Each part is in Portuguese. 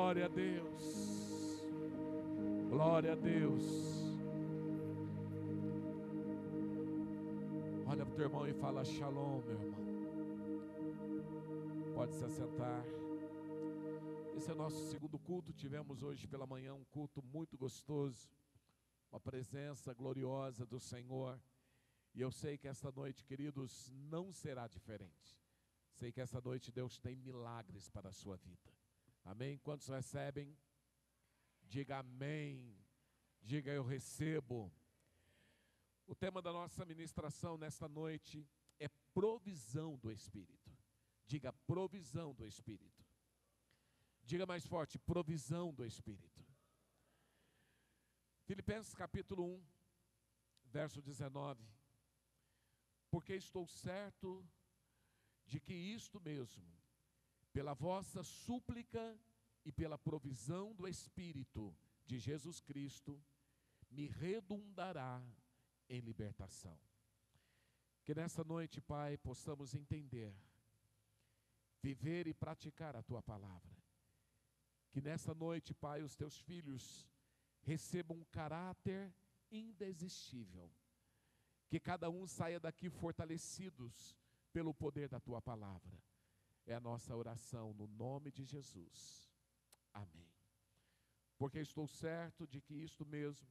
Glória a Deus. Glória a Deus. Olha para o teu irmão e fala shalom, meu irmão. Pode se assentar. Esse é o nosso segundo culto. Tivemos hoje pela manhã um culto muito gostoso, uma presença gloriosa do Senhor. E eu sei que esta noite, queridos, não será diferente. Sei que esta noite Deus tem milagres para a sua vida. Amém? Quantos recebem? Diga amém. Diga eu recebo. O tema da nossa ministração nesta noite é provisão do Espírito. Diga provisão do Espírito. Diga mais forte, provisão do Espírito. Filipenses capítulo 1, verso 19. Porque estou certo de que isto mesmo, pela vossa súplica e pela provisão do Espírito de Jesus Cristo, me redundará em libertação. Que nessa noite, Pai, possamos entender, viver e praticar a Tua palavra. Que nessa noite, Pai, os Teus filhos recebam um caráter indesistível. Que cada um saia daqui fortalecidos pelo poder da Tua palavra. É a nossa oração no nome de Jesus. Amém. Porque estou certo de que isto mesmo,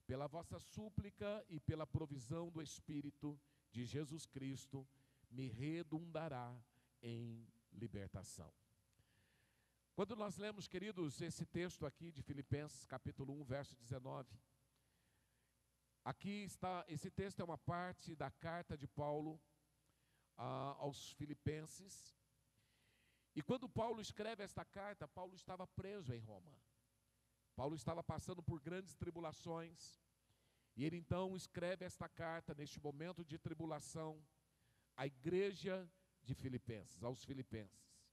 pela vossa súplica e pela provisão do Espírito de Jesus Cristo, me redundará em libertação. Quando nós lemos, queridos, esse texto aqui de Filipenses, capítulo 1, verso 19, aqui está, esse texto é uma parte da carta de Paulo aos Filipenses. E quando Paulo escreve esta carta, Paulo estava preso em Roma. Paulo estava passando por grandes tribulações, e ele então escreve esta carta neste momento de tribulação à igreja de Filipenses, aos Filipenses.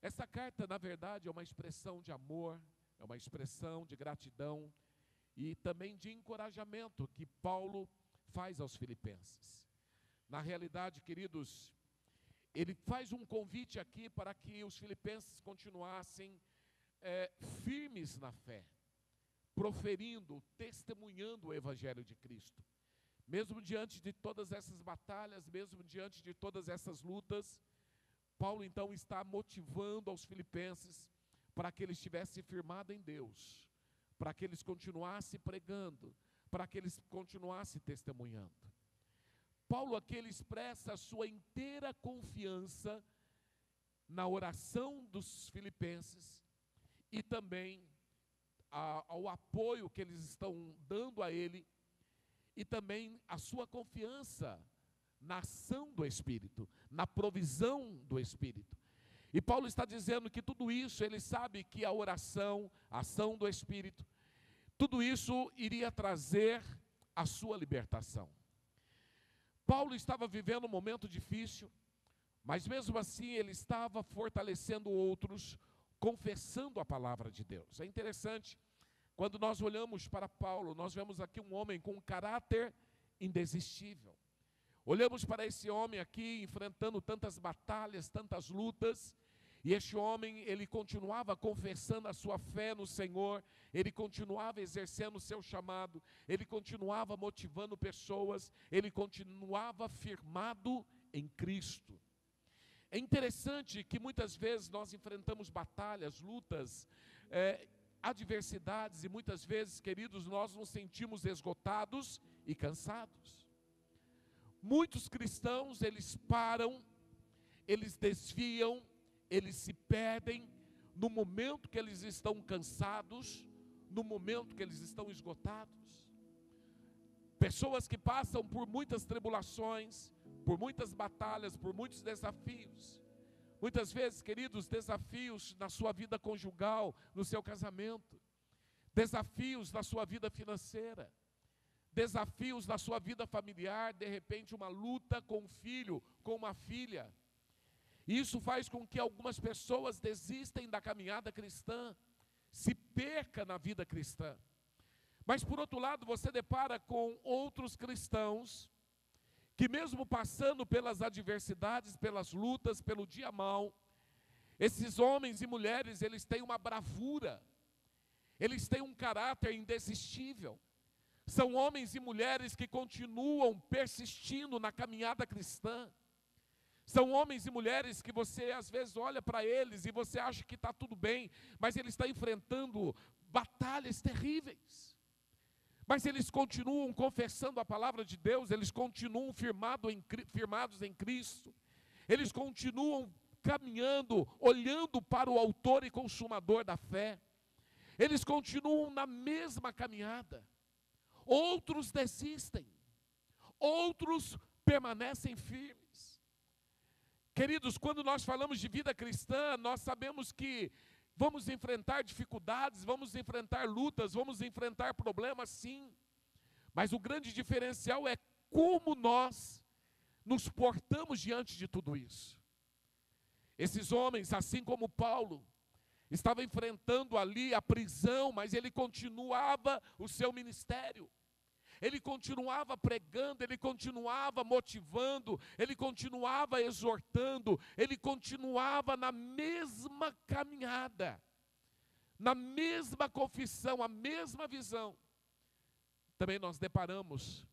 Essa carta, na verdade, é uma expressão de amor, é uma expressão de gratidão e também de encorajamento que Paulo faz aos Filipenses. Na realidade, queridos, ele faz um convite aqui para que os filipenses continuassem firmes na fé, proferindo, testemunhando o Evangelho de Cristo. Mesmo diante de todas essas batalhas, mesmo diante de todas essas lutas, Paulo então está motivando aos filipenses para que eles estivessem firmados em Deus, para que eles continuassem pregando, para que eles continuassem testemunhando. Paulo aqui ele expressa a sua inteira confiança na oração dos filipenses e também ao apoio que eles estão dando a ele e também a sua confiança na ação do Espírito, na provisão do Espírito. E Paulo está dizendo que tudo isso, ele sabe que a oração, a ação do Espírito, tudo isso iria trazer a sua libertação. Paulo estava vivendo um momento difícil, mas mesmo assim ele estava fortalecendo outros, confessando a palavra de Deus. É interessante, quando nós olhamos para Paulo, nós vemos aqui um homem com um caráter indesistível. Olhamos para esse homem aqui, enfrentando tantas batalhas, tantas lutas, e este homem, ele continuava confessando a sua fé no Senhor, ele continuava exercendo o seu chamado, ele continuava motivando pessoas, ele continuava firmado em Cristo. É interessante que muitas vezes nós enfrentamos batalhas, lutas, adversidades, e muitas vezes, queridos, nós nos sentimos esgotados e cansados. Muitos cristãos, eles param, eles desviam, eles se perdem no momento que eles estão cansados, no momento que eles estão esgotados. Pessoas que passam por muitas tribulações, por muitas batalhas, por muitos desafios. Muitas vezes, queridos, desafios na sua vida conjugal, no seu casamento. Desafios na sua vida financeira. Desafios na sua vida familiar, de repente uma luta com um filho, com uma filha. Isso faz com que algumas pessoas desistem da caminhada cristã, se perca na vida cristã. Mas por outro lado, você depara com outros cristãos que mesmo passando pelas adversidades, pelas lutas, pelo dia mau, Esses homens e mulheres, eles têm uma bravura, eles têm um caráter indesistível. São homens e mulheres que continuam persistindo na caminhada cristã. São homens e mulheres que você às vezes olha para eles e você acha que está tudo bem, mas eles estão enfrentando batalhas terríveis. Mas eles continuam confessando a palavra de Deus, eles continuam firmados em Cristo. Eles continuam caminhando, olhando para o autor e consumador da fé. Eles continuam na mesma caminhada. Outros desistem, outros permanecem firmes. Queridos, quando nós falamos de vida cristã, nós sabemos que vamos enfrentar dificuldades, vamos enfrentar lutas, vamos enfrentar problemas, sim. Mas o grande diferencial é como nós nos portamos diante de tudo isso. Esses homens, assim como Paulo, estavam enfrentando ali a prisão, mas ele continuava o seu ministério. Ele continuava pregando, ele continuava motivando, ele continuava exortando, ele continuava na mesma caminhada, na mesma confissão, a mesma visão. Também nós deparamos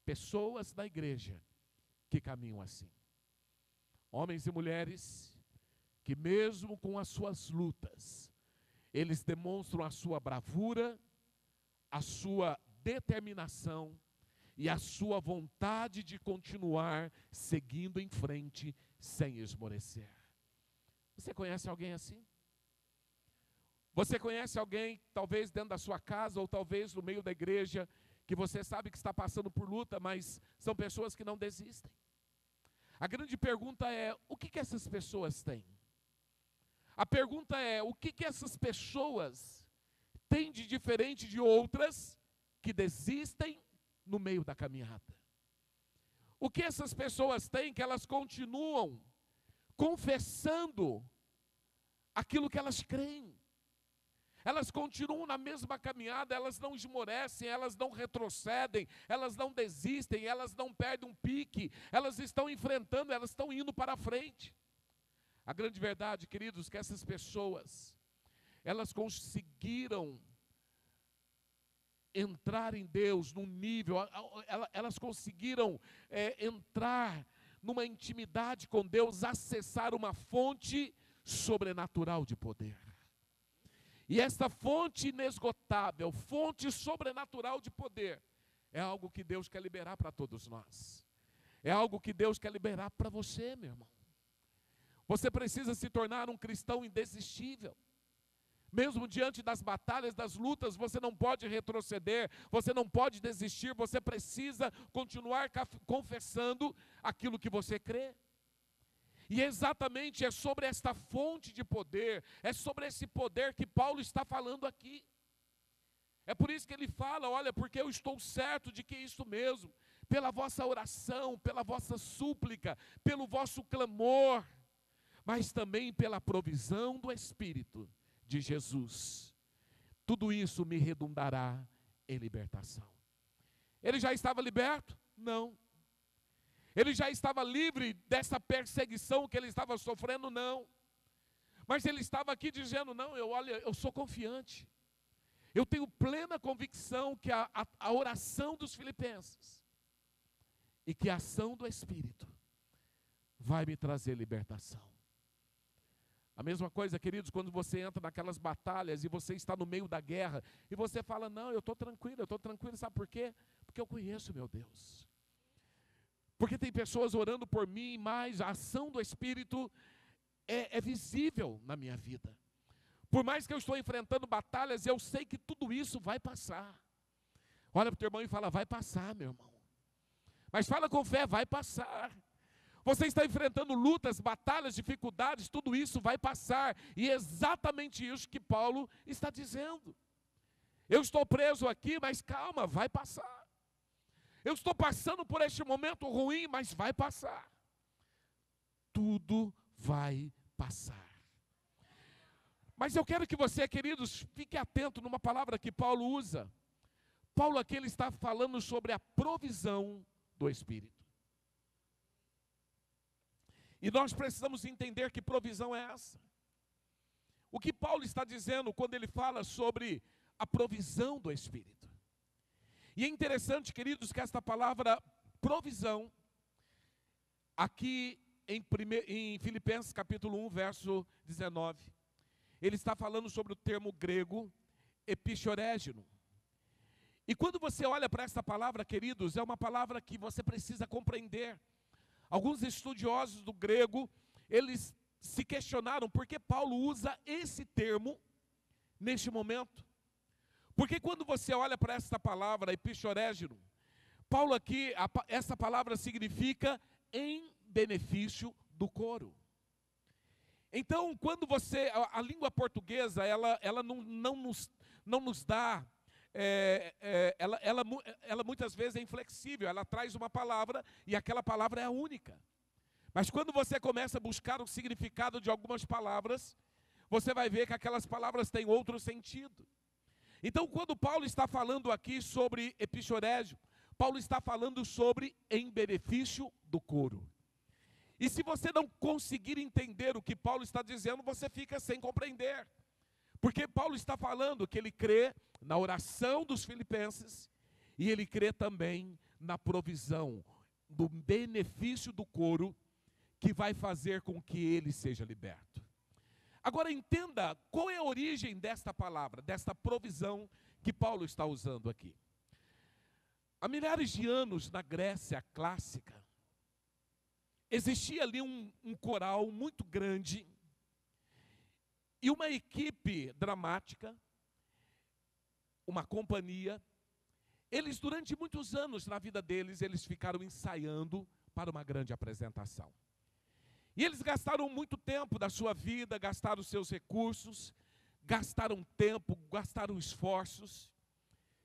pessoas da igreja que caminham assim. Homens e mulheres que mesmo com as suas lutas, eles demonstram a sua bravura, a sua determinação e a sua vontade de continuar seguindo em frente sem esmorecer. Você conhece alguém assim? Você conhece alguém, talvez dentro da sua casa ou talvez no meio da igreja, que você sabe que está passando por luta, mas são pessoas que não desistem? A grande pergunta é, o que essas pessoas têm? A pergunta é, o que essas pessoas têm de diferente de outras que desistem no meio da caminhada? O que essas pessoas têm que elas continuam confessando aquilo que elas creem? Elas continuam na mesma caminhada, elas não esmorecem, elas não retrocedem, elas não desistem, elas não perdem um pique, elas estão enfrentando, elas estão indo para frente. A grande verdade, queridos, é que essas pessoas, elas conseguiram entrar em Deus num nível, elas conseguiram entrar numa intimidade com Deus, acessar uma fonte sobrenatural de poder. E essa fonte inesgotável, fonte sobrenatural de poder, é algo que Deus quer liberar para todos nós. É algo que Deus quer liberar para você, meu irmão. Você precisa se tornar um cristão indesistível. Mesmo diante das batalhas, das lutas, você não pode retroceder, você não pode desistir, você precisa continuar confessando aquilo que você crê. E exatamente é sobre esta fonte de poder, é sobre esse poder que Paulo está falando aqui. É por isso que ele fala, olha, porque eu estou certo de que é isso mesmo, pela vossa oração, pela vossa súplica, pelo vosso clamor, mas também pela provisão do Espírito de Jesus. Tudo isso me redundará em libertação. Ele já estava liberto? Não. Ele já estava livre dessa perseguição que ele estava sofrendo? Não. Mas ele estava aqui dizendo, não, eu sou confiante. Eu tenho plena convicção que a oração dos filipenses e que a ação do Espírito vai me trazer libertação. A mesma coisa, queridos, quando você entra naquelas batalhas e você está no meio da guerra e você fala, não, eu estou tranquilo, sabe por quê? Porque eu conheço meu Deus. Porque tem pessoas orando por mim, mas a ação do Espírito é visível na minha vida. Por mais que eu estou enfrentando batalhas, eu sei que tudo isso vai passar. Olha para o teu irmão e fala, vai passar, meu irmão. Mas fala com fé, vai passar. Você está enfrentando lutas, batalhas, dificuldades, tudo isso vai passar. E é exatamente isso que Paulo está dizendo. Eu estou preso aqui, mas calma, vai passar. Eu estou passando por este momento ruim, mas vai passar. Tudo vai passar. Mas eu quero que você, queridos, fique atento numa palavra que Paulo usa. Paulo aqui ele está falando sobre a provisão do Espírito. E nós precisamos entender que provisão é essa. o que Paulo está dizendo quando ele fala sobre a provisão do Espírito. E é interessante, queridos, que esta palavra provisão, aqui em Filipenses capítulo 1, verso 19, ele está falando sobre o termo grego epichorégino. E quando você olha para essa palavra, queridos, é uma palavra que você precisa compreender. Alguns estudiosos do grego, eles se questionaram por que Paulo usa esse termo neste momento. Porque quando você olha para essa palavra, epichorégino, Paulo aqui, essa palavra significa em benefício do coro. Então, quando você, a língua portuguesa, ela não nos dá, ela muitas vezes é inflexível, ela traz uma palavra e aquela palavra é a única. Mas quando você começa a buscar o significado de algumas palavras, você vai ver que aquelas palavras têm outro sentido. Então, quando Paulo está falando aqui sobre epichorégio, Paulo está falando sobre em benefício do coro. E se você não conseguir entender o que Paulo está dizendo, você fica sem compreender. Porque Paulo está falando que ele crê na oração dos filipenses e ele crê também na provisão do benefício do coro que vai fazer com que ele seja liberto. Agora entenda qual é a origem desta palavra, desta provisão que Paulo está usando aqui. Há milhares de anos na Grécia clássica, existia ali um coral muito grande e uma equipe dramática, uma companhia. Eles, durante muitos anos na vida deles, eles ficaram ensaiando para uma grande apresentação. E eles gastaram muito tempo da sua vida, gastaram seus recursos, gastaram tempo, gastaram esforços,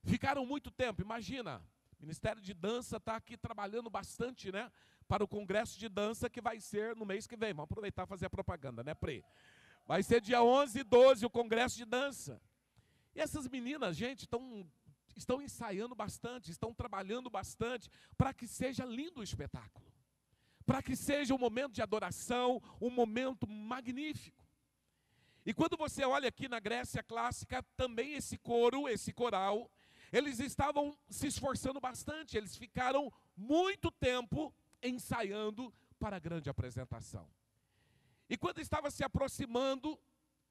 ficaram muito tempo. Imagina, o Ministério de Dança está aqui trabalhando bastante, né, para o Congresso de Dança que vai ser no mês que vem. Vamos aproveitar e fazer a propaganda, né, Pri? Vai ser dia 11 e 12 o Congresso de Dança. E essas meninas, gente, estão ensaiando bastante, estão trabalhando bastante para que seja lindo o espetáculo. Para que seja um momento de adoração, um momento magnífico. E quando você olha aqui na Grécia clássica, também esse coro, esse coral, eles estavam se esforçando bastante, eles ficaram muito tempo ensaiando para a grande apresentação. E quando estava se aproximando,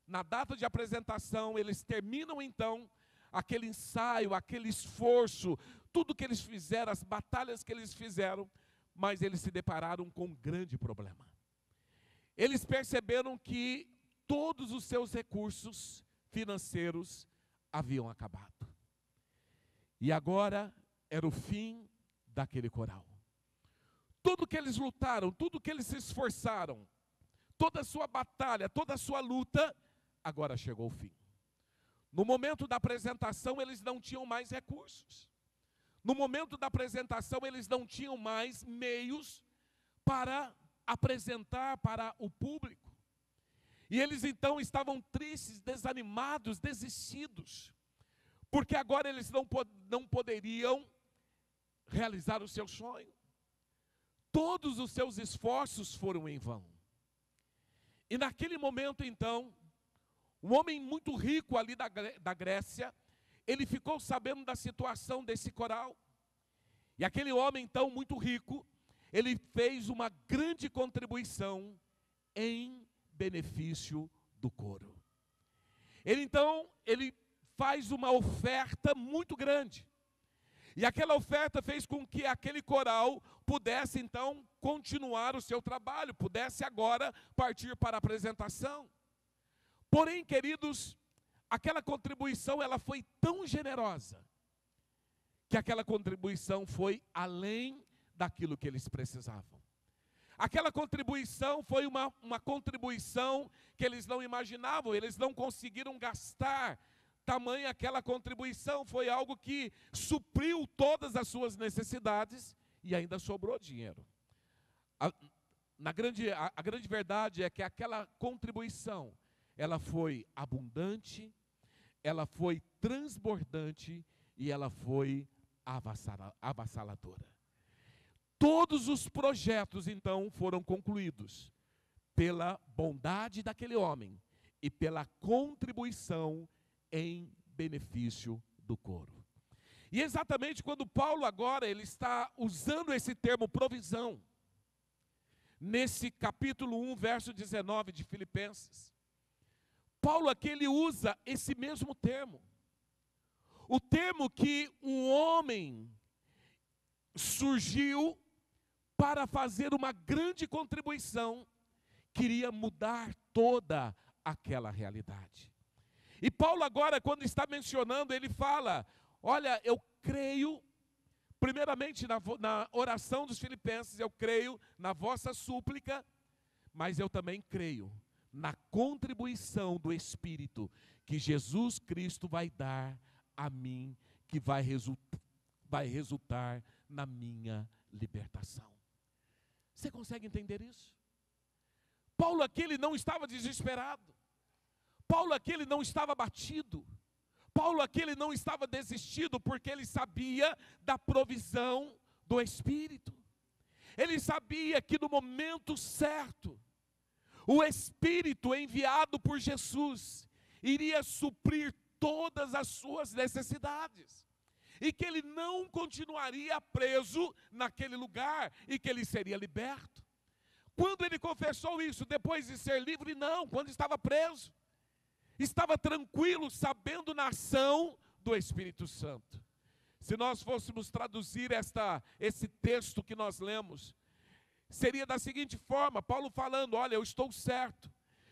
na data de apresentação, eles terminam então aquele ensaio, aquele esforço, tudo que eles fizeram, as batalhas que eles fizeram, mas eles se depararam com um grande problema. Eles perceberam que todos os seus recursos financeiros haviam acabado. E agora era o fim daquele coral. Tudo que eles lutaram, tudo que eles se esforçaram, toda a sua batalha, toda a sua luta, agora chegou ao fim. No momento da apresentação, eles não tinham mais recursos. No momento da apresentação, eles não tinham mais meios para apresentar para o público. E eles então estavam tristes, desanimados, desistidos, porque agora eles não poderiam realizar o seu sonho. Todos os seus esforços foram em vão. E naquele momento então, um homem muito rico ali da Grécia, ele ficou sabendo da situação desse coral. E aquele homem então muito rico, ele fez uma grande contribuição em benefício do coro. Ele faz uma oferta muito grande. E aquela oferta fez com que aquele coral pudesse então continuar o seu trabalho, pudesse agora partir para a apresentação. Porém, queridos, aquela contribuição ela foi tão generosa, que aquela contribuição foi além daquilo que eles precisavam. Aquela contribuição foi uma contribuição que eles não imaginavam, eles não conseguiram gastar. Tamanha aquela contribuição, foi algo que supriu todas as suas necessidades e ainda sobrou dinheiro. A grande verdade é que aquela contribuição, ela foi abundante, ela foi transbordante e ela foi avassaladora. Todos os projetos, então, foram concluídos pela bondade daquele homem e pela contribuição em benefício do coro. E exatamente quando Paulo agora ele está usando esse termo provisão, nesse capítulo 1, verso 19 de Filipenses, Paulo aqui ele usa esse mesmo termo. O termo que um homem surgiu para fazer uma grande contribuição, queria mudar toda aquela realidade. E Paulo agora, quando está mencionando, ele fala, olha, eu creio, primeiramente na oração dos filipenses, eu creio na vossa súplica, mas eu também creio na contribuição do Espírito que Jesus Cristo vai dar a mim, que vai resultar na minha libertação. Você consegue entender isso? Paulo aqui ele não estava desesperado. Paulo aqui ele não estava abatido. Paulo aqui ele não estava desistido, porque ele sabia da provisão do Espírito. Ele sabia que no momento certo, o Espírito enviado por Jesus iria suprir todas as suas necessidades. E que ele não continuaria preso naquele lugar e que ele seria liberto. Quando ele confessou isso, depois de ser livre? Não, quando estava preso. Estava tranquilo, sabendo na ação do Espírito Santo. Se nós fôssemos traduzir esse texto que nós lemos, seria da seguinte forma, Paulo falando, olha, eu estou certo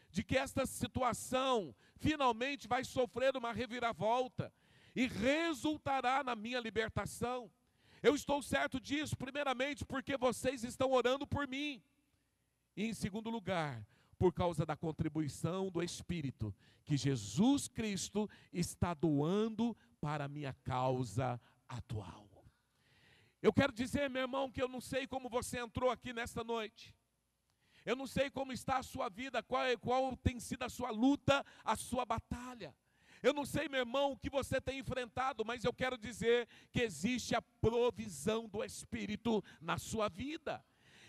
de que esta situação finalmente vai sofrer uma reviravolta e resultará na minha libertação. Eu estou certo disso, primeiramente porque vocês estão orando por mim. E em segundo lugar, por causa da contribuição do Espírito, que Jesus Cristo está doando para a minha causa atual. Eu quero dizer, meu irmão, que eu não sei como você entrou aqui nesta noite. Eu não sei como está a sua vida, qual tem sido a sua luta, a sua batalha. Eu não sei, meu irmão, o que você tem enfrentado, mas eu quero dizer que existe a provisão do Espírito na sua vida.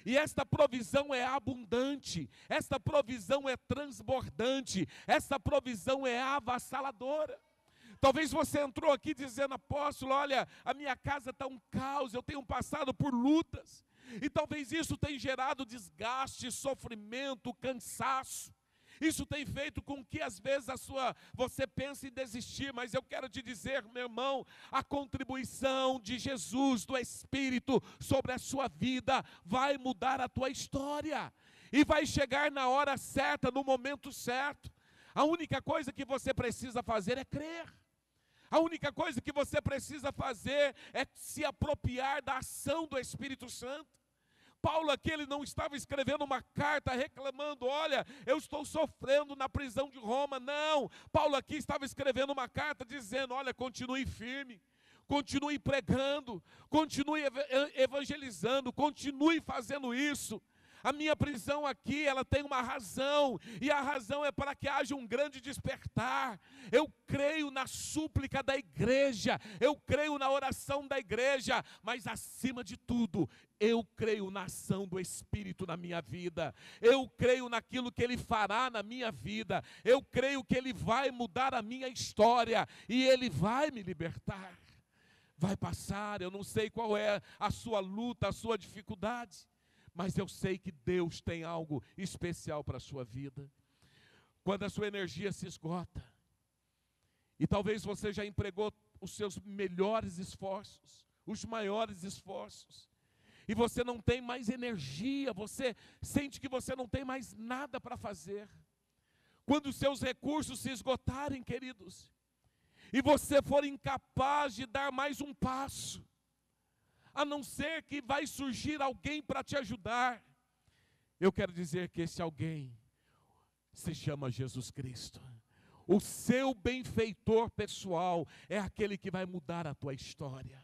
E esta provisão é abundante, esta provisão é transbordante, esta provisão é avassaladora. Talvez você entrou aqui dizendo, apóstolo, olha, a minha casa está um caos, eu tenho passado por lutas. E talvez isso tenha gerado desgaste, sofrimento, cansaço. Isso tem feito com que às vezes você pense em desistir, mas eu quero te dizer, meu irmão, a contribuição de Jesus, do Espírito, sobre a sua vida, vai mudar a tua história. E vai chegar na hora certa, no momento certo. A única coisa que você precisa fazer é crer. A única coisa que você precisa fazer é se apropriar da ação do Espírito Santo. Paulo aqui ele não estava escrevendo uma carta reclamando, olha, eu estou sofrendo na prisão de Roma. Não, Paulo aqui estava escrevendo uma carta dizendo, olha, continue firme, continue pregando, continue evangelizando, continue fazendo isso. A minha prisão aqui, ela tem uma razão, e a razão é para que haja um grande despertar. Eu creio na súplica da igreja, eu creio na oração da igreja, mas acima de tudo, eu creio na ação do Espírito na minha vida. Eu creio naquilo que Ele fará na minha vida. Eu creio que Ele vai mudar a minha história, e Ele vai me libertar. Vai passar, eu não sei qual é a sua luta, a sua dificuldade, mas eu sei que Deus tem algo especial para a sua vida. Quando a sua energia se esgota, e talvez você já empregou os seus melhores esforços, os maiores esforços, e você não tem mais energia, você sente que você não tem mais nada para fazer. Quando os seus recursos se esgotarem, queridos, e você for incapaz de dar mais um passo, a não ser que vai surgir alguém para te ajudar, eu quero dizer que esse alguém se chama Jesus Cristo. O seu benfeitor pessoal é aquele que vai mudar a tua história.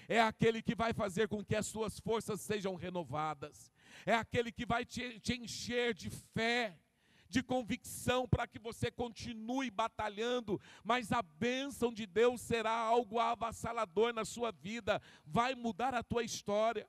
É aquele que vai fazer com que as suas forças sejam renovadas. É aquele que vai te encher de fé, de convicção, para que você continue batalhando, mas a bênção de Deus será algo avassalador na sua vida, vai mudar a tua história.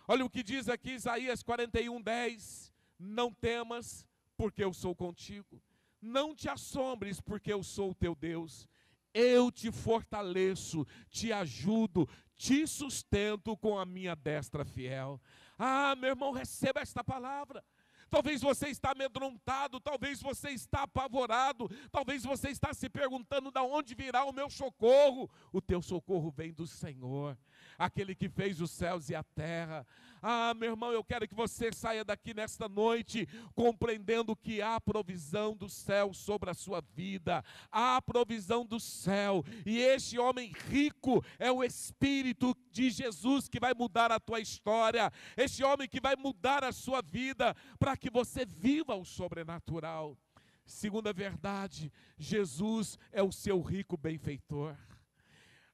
Olha o que diz aqui Isaías 41:10, não temas, porque eu sou contigo, não te assombres, porque eu sou o teu Deus. Eu te fortaleço, te ajudo, te sustento com a minha destra fiel. Ah, meu irmão, receba esta palavra. Talvez você está amedrontado, talvez você está apavorado, talvez você está se perguntando de onde virá o meu socorro. O teu socorro vem do Senhor, aquele que fez os céus e a terra. Ah, meu irmão, eu quero que você saia daqui nesta noite compreendendo que há provisão do céu sobre a sua vida. Há provisão do céu. E este homem rico é o Espírito de Jesus que vai mudar a tua história. Este homem que vai mudar a sua vida para que você viva o sobrenatural. Segunda verdade, Jesus é o seu rico benfeitor.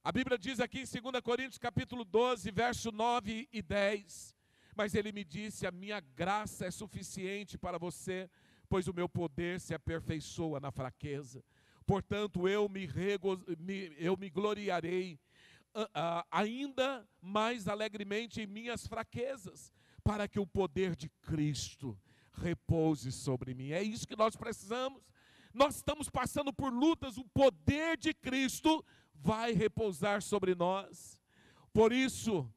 A Bíblia diz aqui em 2 Coríntios capítulo 12, verso 9 e 10. Mas ele me disse, a minha graça é suficiente para você, pois o meu poder se aperfeiçoa na fraqueza. Portanto, eu me gloriarei ainda mais alegremente em minhas fraquezas, para que o poder de Cristo repouse sobre mim. É isso que nós precisamos. Nós estamos passando por lutas, o poder de Cristo vai repousar sobre nós. Por isso,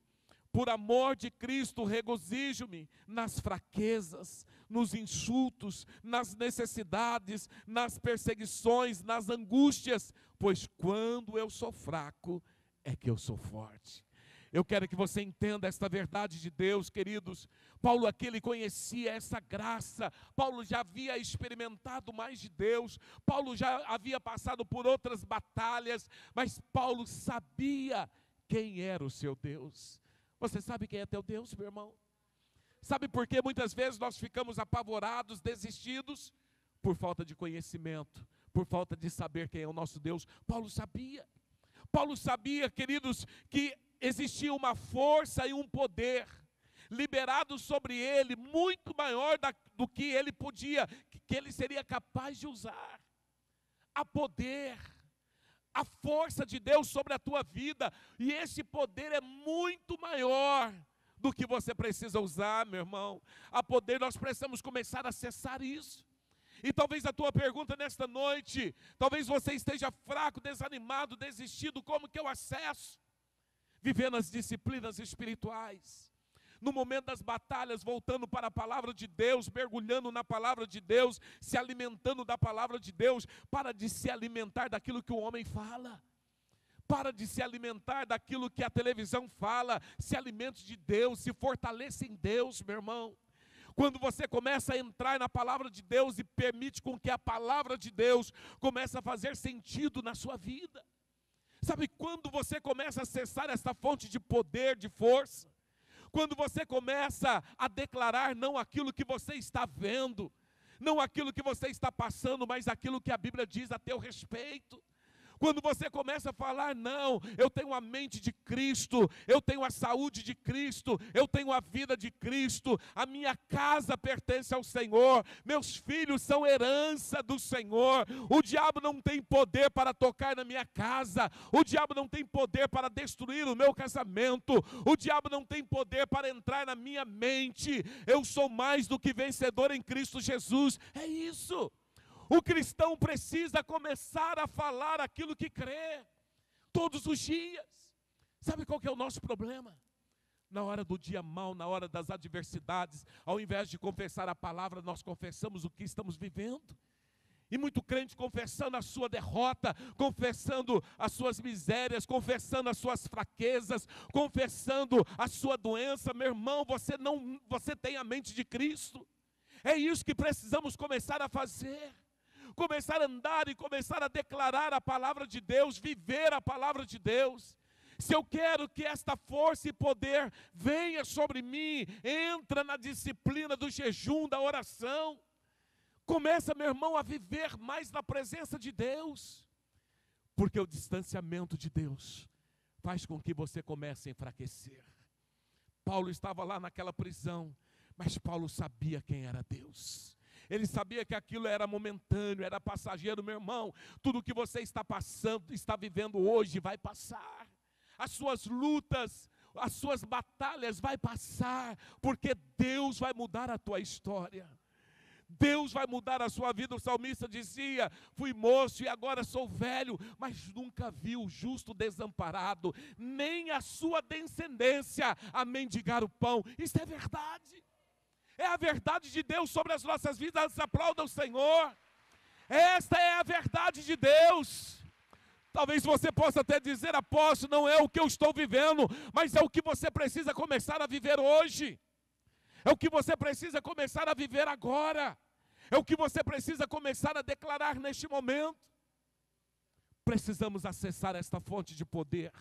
por amor de Cristo, regozijo-me nas fraquezas, nos insultos, nas necessidades, nas perseguições, nas angústias, pois quando eu sou fraco, é que eu sou forte. Eu quero que você entenda esta verdade de Deus, queridos. Paulo aqui, ele conhecia essa graça. Paulo já havia experimentado mais de Deus. Paulo já havia passado por outras batalhas. Mas Paulo sabia quem era o seu Deus. Você sabe quem é teu Deus, meu irmão? Sabe por que muitas vezes nós ficamos apavorados, desistidos? Por falta de conhecimento, por falta de saber quem é o nosso Deus. Paulo sabia. Paulo sabia, queridos, que existia uma força e um poder liberado sobre ele, muito maior do que ele podia, que ele seria capaz de usar. Há poder, a força de Deus sobre a tua vida, e esse poder é muito maior do que você precisa usar, meu irmão. Há poder, nós precisamos começar a acessar isso. E talvez a tua pergunta nesta noite, talvez você esteja fraco, desanimado, desistido, como que eu acesso? Vivendo as disciplinas espirituais, no momento das batalhas, voltando para a palavra de Deus, mergulhando na palavra de Deus, se alimentando da palavra de Deus. Para de se alimentar daquilo que o homem fala, para de se alimentar daquilo que a televisão fala, se alimente de Deus, se fortaleça em Deus, meu irmão. Quando você começa a entrar na palavra de Deus e permite com que a palavra de Deus comece a fazer sentido na sua vida. Sabe, quando você começa a acessar essa fonte de poder, de força, quando você começa a declarar não aquilo que você está vendo, não aquilo que você está passando, mas aquilo que a Bíblia diz a teu respeito. Quando você começa a falar, não, eu tenho a mente de Cristo, eu tenho a saúde de Cristo, eu tenho a vida de Cristo, a minha casa pertence ao Senhor, meus filhos são herança do Senhor, o diabo não tem poder para tocar na minha casa, o diabo não tem poder para destruir o meu casamento, o diabo não tem poder para entrar na minha mente, eu sou mais do que vencedor em Cristo Jesus. É isso. O cristão precisa começar a falar aquilo que crê, todos os dias. Sabe qual que é o nosso problema? Na hora do dia mau, na hora das adversidades, ao invés de confessar a palavra, nós confessamos o que estamos vivendo. E muito crente confessando a sua derrota, confessando as suas misérias, confessando as suas fraquezas, confessando a sua doença. Meu irmão, você tem a mente de Cristo. É isso que precisamos começar a fazer. Começar a andar e começar a declarar a palavra de Deus, viver a palavra de Deus. Se eu quero que esta força e poder venha sobre mim, entra na disciplina do jejum, da oração. Começa, meu irmão, a viver mais na presença de Deus. Porque o distanciamento de Deus faz com que você comece a enfraquecer. Paulo estava lá naquela prisão, mas Paulo sabia quem era Deus. Ele sabia que aquilo era momentâneo, era passageiro, meu irmão. Tudo que você está passando, está vivendo hoje, vai passar. As suas lutas, as suas batalhas vai passar, porque Deus vai mudar a tua história. Deus vai mudar a sua vida. O salmista dizia: fui moço e agora sou velho, mas nunca vi o justo desamparado, nem a sua descendência a mendigar o pão. Isso é verdade. É a verdade de Deus sobre as nossas vidas. Aplauda o Senhor. Esta é a verdade de Deus. Talvez você possa até dizer: apóstolo, não é o que eu estou vivendo, mas é o que você precisa começar a viver hoje. É o que você precisa começar a viver agora. É o que você precisa começar a declarar neste momento. Precisamos acessar esta fonte de poder.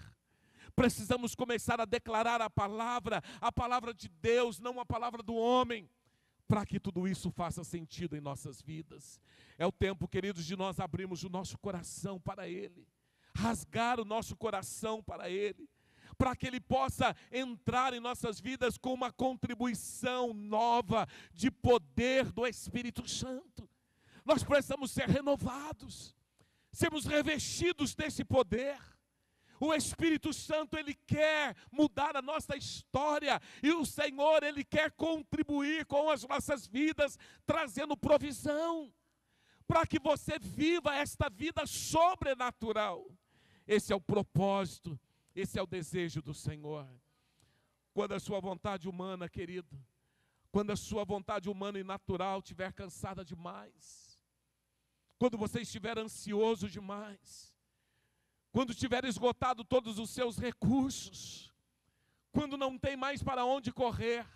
Precisamos começar a declarar a palavra de Deus, não a palavra do homem, para que tudo isso faça sentido em nossas vidas. É o tempo, queridos, de nós abrirmos o nosso coração para Ele, rasgar o nosso coração para Ele, para que Ele possa entrar em nossas vidas com uma contribuição nova de poder do Espírito Santo. Nós precisamos ser renovados, sermos revestidos desse poder. O Espírito Santo, Ele quer mudar a nossa história, e o Senhor, Ele quer contribuir com as nossas vidas, trazendo provisão, para que você viva esta vida sobrenatural. Esse é o propósito, esse é o desejo do Senhor. Quando a sua vontade humana, querido, quando a sua vontade humana e natural estiver cansada demais, quando você estiver ansioso demais, quando tiver esgotado todos os seus recursos, quando não tem mais para onde correr,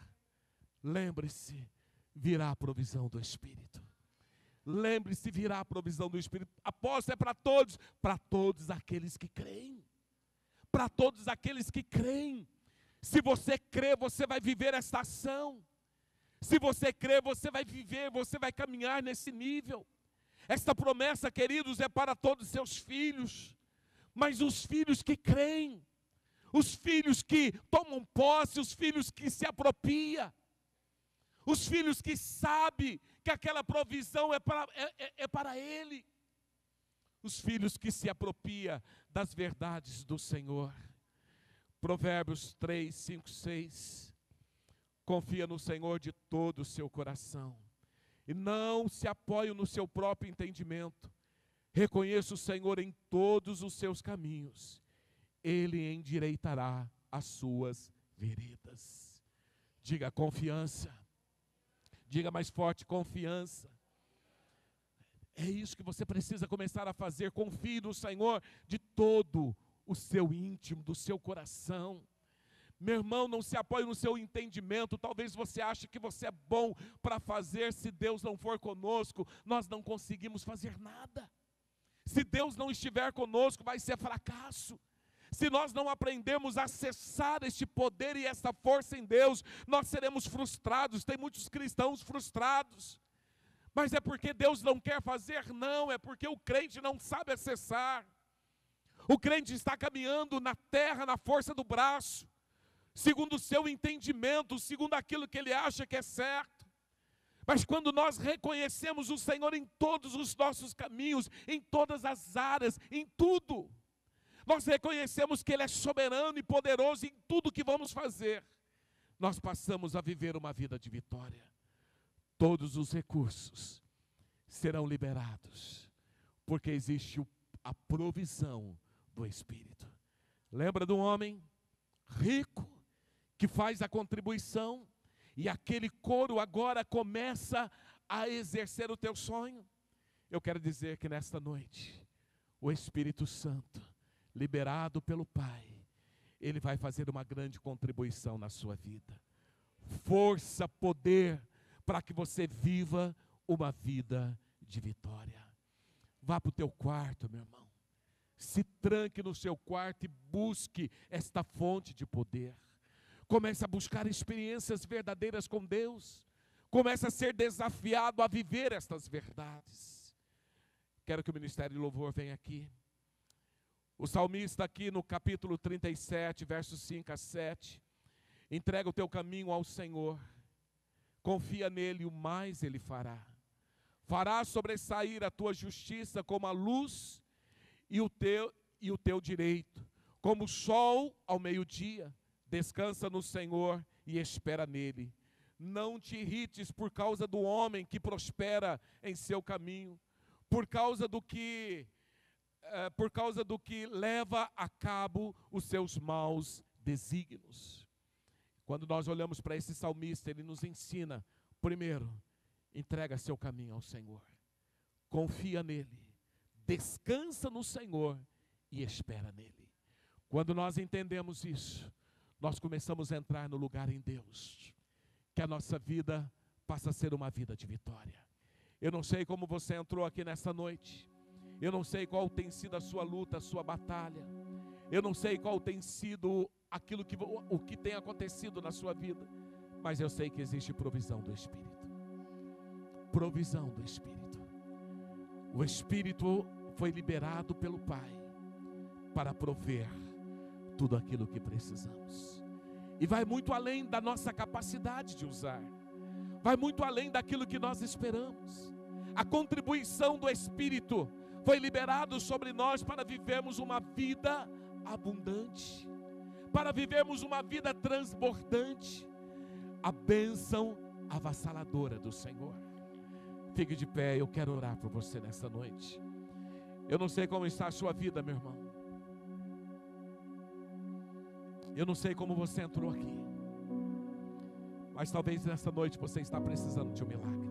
lembre-se, virá a provisão do Espírito. Lembre-se, virá a provisão do Espírito. Apóstolo, é para todos aqueles que creem. Para todos aqueles que creem. Se você crê, você vai viver esta ação. Se você crê, você vai viver, você vai caminhar nesse nível. Esta promessa, queridos, é para todos os seus filhos. Mas os filhos que creem, os filhos que tomam posse, os filhos que se apropriam, os filhos que sabem que aquela provisão é para ele, os filhos que se apropriam das verdades do Senhor. Provérbios 3, 5, 6. Confia no Senhor de todo o seu coração, e não se apoie no seu próprio entendimento. Reconheça o Senhor em todos os seus caminhos, Ele endireitará as suas veredas. Diga confiança. Diga mais forte, confiança. É isso que você precisa começar a fazer. Confie no Senhor de todo o seu íntimo, do seu coração. Meu irmão, não se apoie no seu entendimento. Talvez você ache que você é bom para fazer. Se Deus não for conosco, nós não conseguimos fazer nada. Se Deus não estiver conosco, vai ser fracasso. Se nós não aprendemos a acessar este poder e esta força em Deus, nós seremos frustrados. Tem muitos cristãos frustrados. Mas é porque Deus não quer fazer? Não, é porque o crente não sabe acessar. O crente está caminhando na terra, na força do braço, segundo o seu entendimento, segundo aquilo que ele acha que é certo. Mas quando nós reconhecemos o Senhor em todos os nossos caminhos, em todas as áreas, em tudo, nós reconhecemos que Ele é soberano e poderoso em tudo que vamos fazer, nós passamos a viver uma vida de vitória. Todos os recursos serão liberados, porque existe a provisão do Espírito. Lembra do homem rico que faz a contribuição, e aquele coro agora começa a exercer o teu sonho? Eu quero dizer que nesta noite, o Espírito Santo, liberado pelo Pai, Ele vai fazer uma grande contribuição na sua vida. Força, poder, para que você viva uma vida de vitória. Vá para o teu quarto, meu irmão. Se tranque no seu quarto e busque esta fonte de poder. Comece a buscar experiências verdadeiras com Deus. Comece a ser desafiado a viver estas verdades. Quero que o Ministério de Louvor venha aqui. O salmista aqui no capítulo 37, versos 5 a 7, entrega o teu caminho ao Senhor. Confia nele, o mais Ele fará. Fará sobressair a tua justiça como a luz e o teu direito, como o sol ao meio-dia. Descansa no Senhor e espera nele. Não te irrites por causa do homem que prospera em seu caminho, por causa do que leva a cabo os seus maus desígnios. Quando nós olhamos para esse salmista, ele nos ensina, primeiro, entrega seu caminho ao Senhor, confia nele, descansa no Senhor e espera nele. Quando nós entendemos isso, nós começamos a entrar no lugar em Deus, que a nossa vida passa a ser uma vida de vitória. Eu não sei como você entrou aqui nessa noite, eu não sei qual tem sido a sua luta, a sua batalha, eu não sei qual tem sido o que tem acontecido na sua vida, mas eu sei que existe provisão do Espírito. Provisão do Espírito. O Espírito foi liberado pelo Pai para prover tudo aquilo que precisamos. E vai muito além da nossa capacidade de usar. Vai muito além daquilo que nós esperamos. A contribuição do Espírito foi liberado sobre nós para vivermos uma vida abundante, para vivermos uma vida transbordante, a bênção avassaladora do Senhor. Fique de pé, eu quero orar por você nessa noite. Eu não sei como está a sua vida, meu irmão. Eu não sei como você entrou aqui, mas talvez nessa noite você está precisando de um milagre.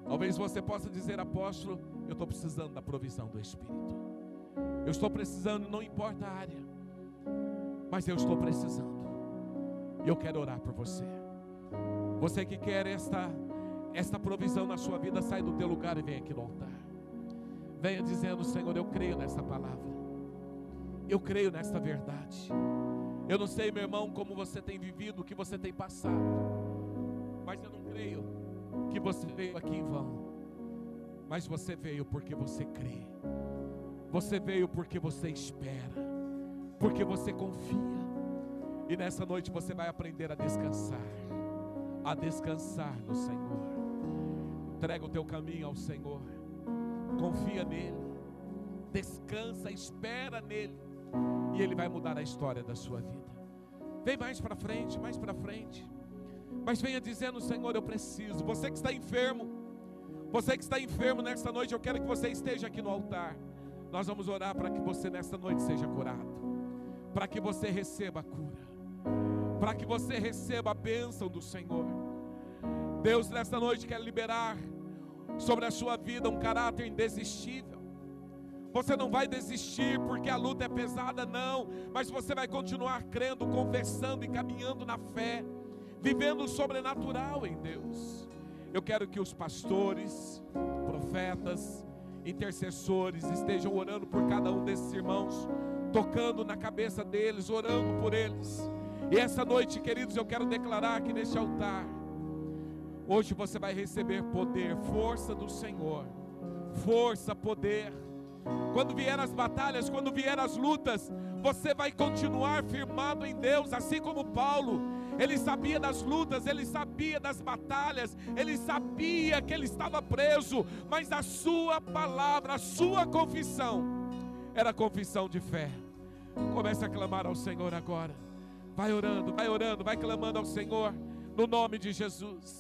Talvez você possa dizer: apóstolo, eu estou precisando da provisão do Espírito. Eu estou precisando, não importa a área, mas eu estou precisando. E eu quero orar por você. Você que quer esta provisão na sua vida, sai do teu lugar e vem aqui no altar. Venha dizendo: Senhor, eu creio nessa palavra, eu creio nesta verdade. Eu não sei, meu irmão, como você tem vivido, o que você tem passado, mas eu não creio que você veio aqui em vão. Mas você veio porque você crê. Você veio porque você espera, porque você confia. E nessa noite você vai aprender a descansar no Senhor. Entrega o teu caminho ao Senhor, confia nele, descansa, espera nele, e ele vai mudar a história da sua vida. Vem mais para frente, mas venha dizendo: Senhor, eu preciso. Você que está enfermo nesta noite, eu quero que você esteja aqui no altar. Nós vamos orar para que você nesta noite seja curado, para que você receba a cura, para que você receba a bênção do Senhor. Deus nesta noite quer liberar sobre a sua vida um caráter indesistível. Você não vai desistir porque a luta é pesada, não, mas você vai continuar crendo, conversando e caminhando na fé, vivendo o sobrenatural em Deus. Eu quero que os pastores, profetas, intercessores estejam orando por cada um desses irmãos, tocando na cabeça deles, orando por eles. E essa noite, queridos, eu quero declarar que neste altar, hoje você vai receber poder, força do Senhor, força, poder. Quando vier as batalhas, quando vier as lutas, você vai continuar firmado em Deus, assim como Paulo. Ele sabia das lutas, ele sabia das batalhas, ele sabia que ele estava preso, mas a sua palavra, a sua confissão, era confissão de fé. Comece a clamar ao Senhor agora. Vai orando, vai clamando ao Senhor, no nome de Jesus.